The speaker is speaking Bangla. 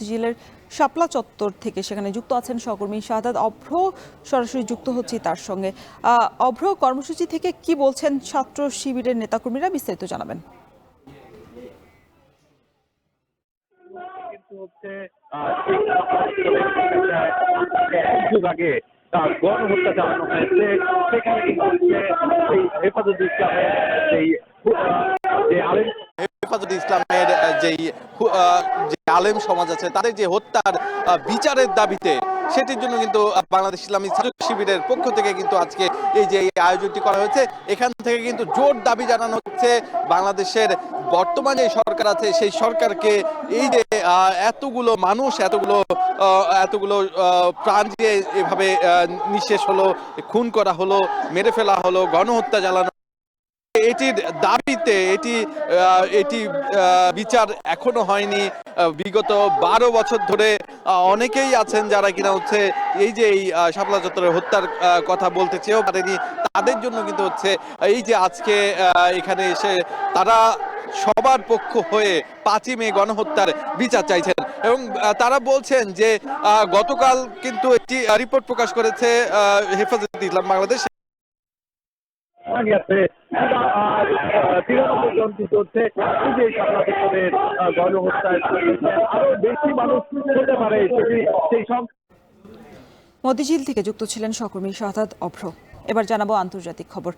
জেলার শাপলা চত্বর থেকে সেখানে যুক্ত আছেন সহকর্মী শাহাদাত অভ্র। সরাসরি যুক্ত হচ্ছি তার সঙ্গে। অভ্র, কর্মসূচি থেকে কি বলছেন ছাত্র শিবিরের নেতাকর্মীরা, বিস্তারিত জানাবেন। যুগ আগে গণহত্যা চালানো হয়েছে, সেখানে কিন্তু হেফাজত ইসলামের যে আলেম হেফাজত ইসলামের যে আলেম সমাজ আছে তাদের যে হত্যার বিচারের দাবিতে সেটির জন্য কিন্তু বাংলাদেশ ইসলামী ছাত্র শিবিরের পক্ষ থেকে কিন্তু আজকে এই যে আয়োজনটি করা হয়েছে। এখান থেকে কিন্তু জোর দাবি জানানো হচ্ছে বাংলাদেশের বর্তমানে যে সরকার আছে সেই সরকারকে এই যে এতগুলো মানুষ এতগুলো প্রাণ যে এভাবে নিঃশেষ হলো, খুন করা হলো, মেরে ফেলা হলো, গণহত্যা চালানো, এটির দাবিতে এটি বিচার এখনো হয়নি। বিগত 12 বছর ধরে অনেকেই আছেন যারা কিনা হচ্ছে এই যে এই শাপলা চত্বরের হত্যার কথা বলতে চেয়েও পারেনি। তাদের জন্য কিন্তু হচ্ছে এই যে আজকে এখানে এসে তারা সবার পক্ষ হয়ে 5ই মে গণহত্যার বিচার চাইছেন এবং তারা বলছেন যে গতকাল কিন্তু একটি রিপোর্ট প্রকাশ করেছে হেফাজত ইসলাম বাংলাদেশ। তৃণমূল জনতি চলছে যে শাপলা চত্বরের গণহত্যায় আরো বেশি মানুষ হতে পারে সেই মতিঝিল থেকে যুক্ত ছিলেন সহকর্মী শাহাদাত অভ্র। এবার জানাবো আন্তর্জাতিক খবর।